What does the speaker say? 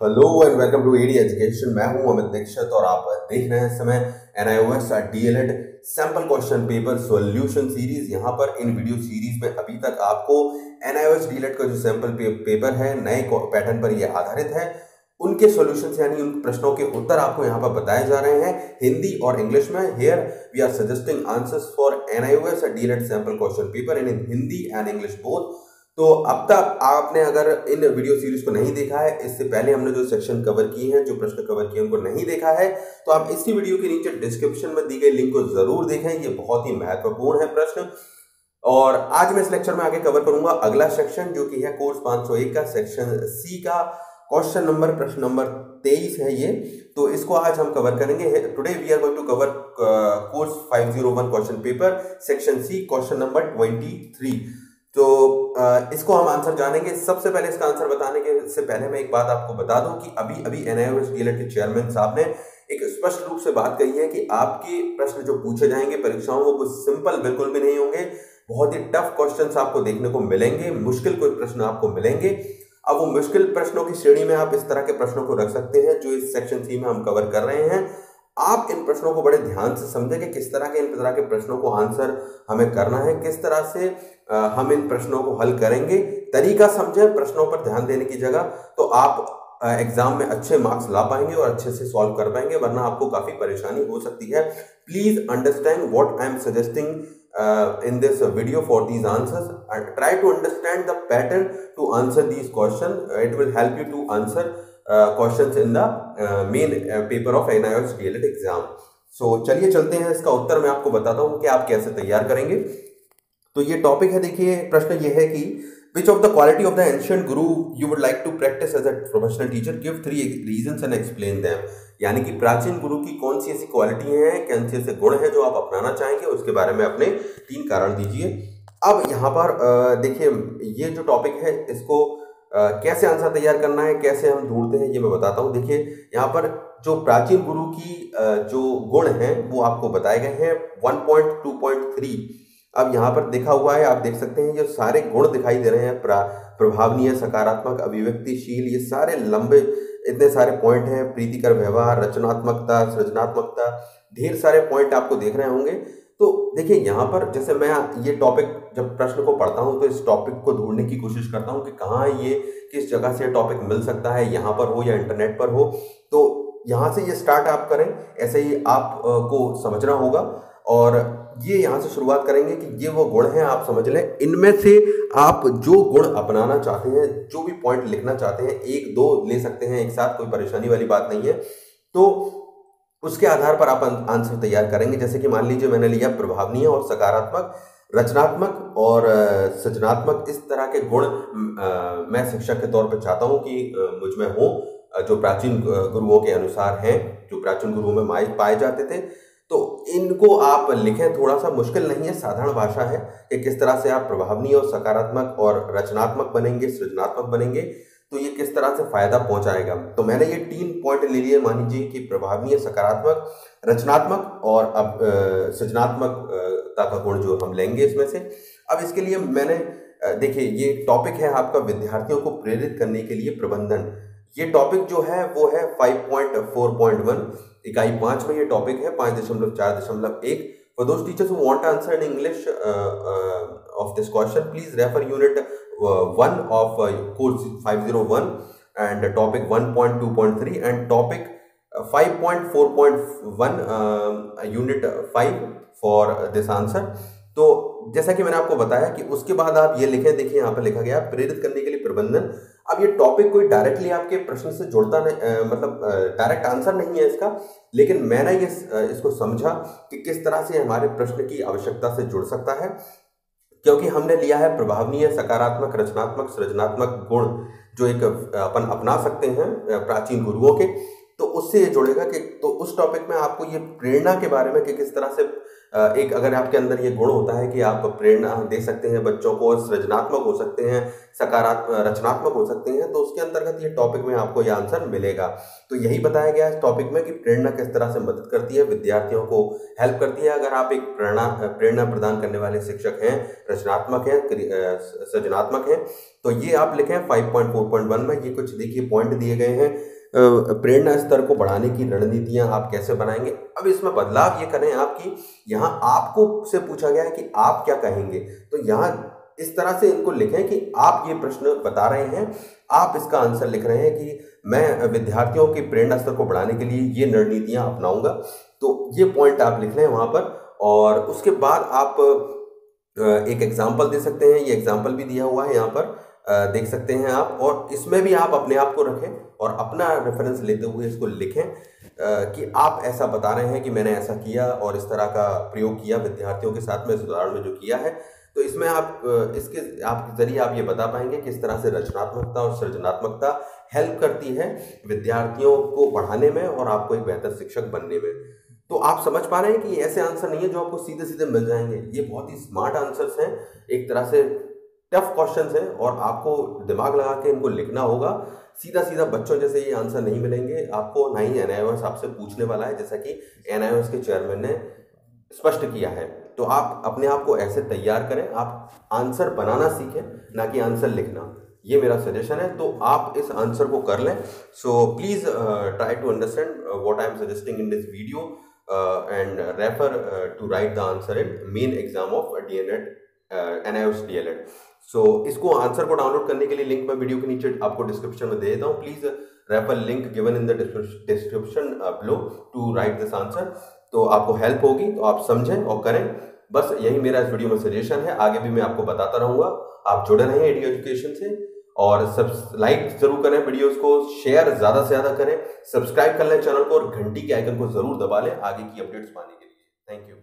Hello and welcome to AD education. मैं हूं अमित दीक्षित और आप देख रहे हैं इस समय NIOS DLED sample question paper solution series. यहां पर इन वीडियो सीरीज में अभी तक आपको NIOS DLED का जो सैंपल पेपर है नए पैटर्न पर यह आधारित है, उनके सॉल्यूशंस यानी उन प्रश्नों के उत्तर आपको यहां पर बताए जा रहे हैं हिंदी और इंग्लिश में। Here we are suggesting answers for NIOS DLED sample question paper in Hindi and English both. तो अब तक आपने अगर इन वीडियो सीरीज को नहीं देखा है, इससे पहले हमने जो सेक्शन कवर किए हैं, जो प्रश्न कवर किए उनको नहीं देखा है, तो आप इसी वीडियो के नीचे डिस्क्रिप्शन में दी गई लिंक को जरूर देखें। ये बहुत ही महत्वपूर्ण है प्रश्न। और आज मैं इस लेक्चर में आगे कवर करूंगा अगला सेक्शन जो कि है कोर्स 501 का सेक्शन सी का क्वेश्चन नंबर प्रश्न नंबर 23 है ये। तो इसको आज हम कवर करेंगे। Today we are going to cover course 501 question paper section C question number 23। तो इसको हम आंसर जानेंगे। सबसे पहले इसका आंसर बताने के से पहले मैं एक बात आपको बता दूं कि अभी NIOS DLED के चेयरमैन साहब ने एक स्पष्ट रूप से बात कही है कि आपके प्रश्न जो पूछे जाएंगे परीक्षाओं में वो सिंपल बिल्कुल भी नहीं होंगे। बहुत ही टफ क्वेश्चंस आपको देखने को मिलेंगे, मुश्किल कोई प्रश्न आपको मिलेंगे। अब वो मुश्किल प्रश्नों की श्रेणी में आप इस तरह के प्रश्नों को रख सकते हैं जो इस सेक्शन सी में हम कवर कर रहे हैं। आप इन प्रश्नों को बड़े ध्यान से समझें कि किस तरह के इन तरह के प्रश्नों को आंसर हमें करना है, किस तरह से हम इन प्रश्नों को हल करेंगे। तरीका समझें प्रश्नों पर ध्यान देने की जगह, तो आप एग्जाम में अच्छे मार्क्स ला पाएंगे और अच्छे से सॉल्व कर पाएंगे, वरना आपको काफी परेशानी हो सकती है। Please understand what I am suggesting in this video for these answers and try to understand the pattern to answer these questions. It will help you to answer questions in the main paper of NIOS DLED exam. So चलिए चलते हैं, इसका उत्तर मैं आपको बताता हूँ कि आप कैसे तैयार करेंगे। तो ये टॉपिक है, देखिए प्रश्न ये है कि which of the quality of the ancient guru you would like to practice as a professional teacher, give 3 reasons and explain them। यानी कि प्राचीन गुरु की कौन सी ऐसी क्वालिटी हैं, कौन से ऐसे गुण हैं जो आप अपनाना चाहेंगे, उसके बारे में अपने 3 कारण दीजिए। अब यहाँ पर देखिए ये जो टॉपिक है इसको कैसे आंसर तैयार करना है, कैसे हम ढूंढते हैं, ये मैं बताता हूँ। देखिए यहाँ पर जो प्राचीन गुरु की जो गुण हैं वो आपको बताए गए हैं 1.2.3। अब यहाँ पर देखा हुआ है, आप देख सकते हैं, ये सारे गुण दिखाई दे रहे हैं, प्रभावनीय, सकारात्मक, अभिव्यक्तिशील, ये सारे लंबे इतने सारे पॉइंट हैं। प्रीतिकर व्यवहार, रचनात्मकता, सृजनात्मकता, ढेर सारे पॉइंट आपको देख रहे होंगे। तो देखिए यहाँ पर जैसे मैं ये टॉपिक जब प्रश्न को पढ़ता हूँ तो इस टॉपिक को ढूंढने की कोशिश करता हूँ कि कहाँ ये किस जगह से टॉपिक मिल सकता है, यहाँ पर हो या इंटरनेट पर हो। तो यहाँ से ये स्टार्ट आप करें, ऐसे ही आपको समझना होगा। और ये यहाँ से शुरुआत करेंगे कि ये वो गुण हैं, आप समझ लें। इनमें से आप जो गुण अपनाना चाहते हैं, जो भी पॉइंट लिखना चाहते हैं, 1-2 ले सकते हैं एक साथ, कोई परेशानी वाली बात नहीं है। तो उसके आधार पर आप आंसर तैयार करेंगे। जैसे कि मान लीजिए मैंने लिया प्रभावनीय और सकारात्मक, रचनात्मक और सृजनात्मक, इस तरह के गुण मैं शिक्षक के तौर पर चाहता हूँ कि मुझ में हो, जो प्राचीन गुरुओं के अनुसार हैं, जो प्राचीन गुरुओं में पाए जाते थे। तो इनको आप लिखें, थोड़ा सा मुश्किल नहीं है, साधारण भाषा है कि किस तरह से आप प्रभावनीय और सकारात्मक और रचनात्मक बनेंगे, सृजनात्मक बनेंगे, तो ये किस तरह से फायदा पहुंचाएगा। तो मैंने ये 3 पॉइंट ले लिए, मान लीजिए कि प्रभावनीय, सकारात्मक, रचनात्मक और अब सृजनात्मकता का गुण जो हम लेंगे इसमें से। अब इसके लिए मैंने देखिए ये टॉपिक है आपका विद्यार्थियों को प्रेरित करने के लिए प्रबंधन। ये टॉपिक जो है वो है 5.4.1 इकाई 5 में ये टॉपिक है 5.4.1। For those teachers who want to answer in English of this question, please refer unit 1 of course 501 and topic 1.2.3 and topic 5.4.1 unit 5 for this answer। तो जैसा कि मैंने आपको बताया कि उसके बाद आप ये लिखें, देखिए यहाँ पर लिखा गया प्रेरित करने के लिए प्रबंधन। अब ये टॉपिक कोई डायरेक्टली आपके प्रश्न से जुड़ता नहीं, मतलब डायरेक्ट आंसर नहीं है इसका, लेकिन मैंने ये इसको समझा कि किस तरह से हमारे प्रश्न की आवश्यकता से जुड़ सकता है, क्योंकि हमने लिया है प्रभावनीय, सकारात्मक, रचनात्मक, सृजनात्मक गुण जो एक अपन अपना सकते हैं प्राचीन गुरुओं के। तो उससे ये जुड़ेगा कि तो उस टॉपिक में आपको ये प्रेरणा के बारे में कि किस तरह से एक अगर आपके अंदर ये गुण होता है कि आप प्रेरणा दे सकते हैं बच्चों को, सृजनात्मक हो सकते हैं, सकारात्मक रचनात्मक हो सकते हैं, तो उसके अंतर्गत ये टॉपिक में आपको ये आंसर मिलेगा। तो यही बताया गया है इस टॉपिक में कि प्रेरणा किस तरह से मदद करती है, विद्यार्थियों को हेल्प करती है। अगर आप एक प्रेरणा प्रदान करने वाले शिक्षक हैं, रचनात्मक हैं, सृजनात्मक हैं, तो ये आप लिखें 5.4.1 में। ये कुछ देखिए पॉइंट दिए गए हैं। प्रेरणा स्तर को बढ़ाने की रणनीतियां आप कैसे बनाएंगे। अब इसमें बदलाव ये करें आपकी, यहाँ आपको से पूछा गया है कि आप क्या कहेंगे, तो यहाँ इस तरह से इनको लिखें कि आप ये प्रश्न बता रहे हैं, आप इसका आंसर लिख रहे हैं कि मैं विद्यार्थियों की प्रेरणा स्तर को बढ़ाने के लिए ये रणनीतियां अपनाऊंगा। तो ये पॉइंट आप लिख लें वहां पर, और उसके बाद आप एक एग्जाम्पल दे सकते हैं। ये एग्जाम्पल भी दिया हुआ है यहाँ पर, देख सकते हैं आप, और इसमें भी आप अपने आप को रखें और अपना रेफरेंस लेते हुए इसको लिखें कि आप ऐसा बता रहे हैं कि मैंने ऐसा किया और इस तरह का प्रयोग किया विद्यार्थियों के साथ में, इस उदाहरण में जो किया है। तो इसमें आप आपके जरिए आप ये बता पाएंगे किस तरह से रचनात्मकता और सृजनात्मकता हेल्प करती है विद्यार्थियों को पढ़ाने में और आपको एक बेहतर शिक्षक बनने में। तो आप समझ पा रहे हैं कि ऐसे आंसर नहीं है जो आपको सीधे सीधे मिल जाएंगे, ये बहुत ही स्मार्ट आंसर्स हैं, एक तरह से टफ क्वेश्चंस हैं, और आपको दिमाग लगा के इनको लिखना होगा। सीधा सीधा बच्चों जैसे ये आंसर नहीं मिलेंगे आपको, ना ही NIOS आपसे पूछने वाला है, जैसा कि NIOS के चेयरमैन ने स्पष्ट किया है। तो आप अपने आप को ऐसे तैयार करें, आप आंसर बनाना सीखें, ना कि आंसर लिखना। ये मेरा सजेशन है, तो आप इस आंसर को कर लें। So please try to understand what I am suggesting in this video and refer to write the answer in main exam of DLED, NIOS DLED। So इसको आंसर को डाउनलोड करने के लिए लिंक मैं वीडियो के नीचे आपको डिस्क्रिप्शन में दे देता हूँ। Please refer link given in the description below to write this answer. तो आपको हेल्प होगी, तो आप समझें और करें। बस यही मेरा इस वीडियो में सजेशन है, आगे भी मैं आपको बताता रहूंगा। आप जुड़े रहें एडी एजुकेशन से, और सब लाइक जरूर करें वीडियोस को, शेयर ज्यादा से ज्यादा करें, सब्सक्राइब कर लें चैनल को और घंटी के आइकन को जरूर दबा लें आगे की अपडेट्स पाने के लिए। Thank you.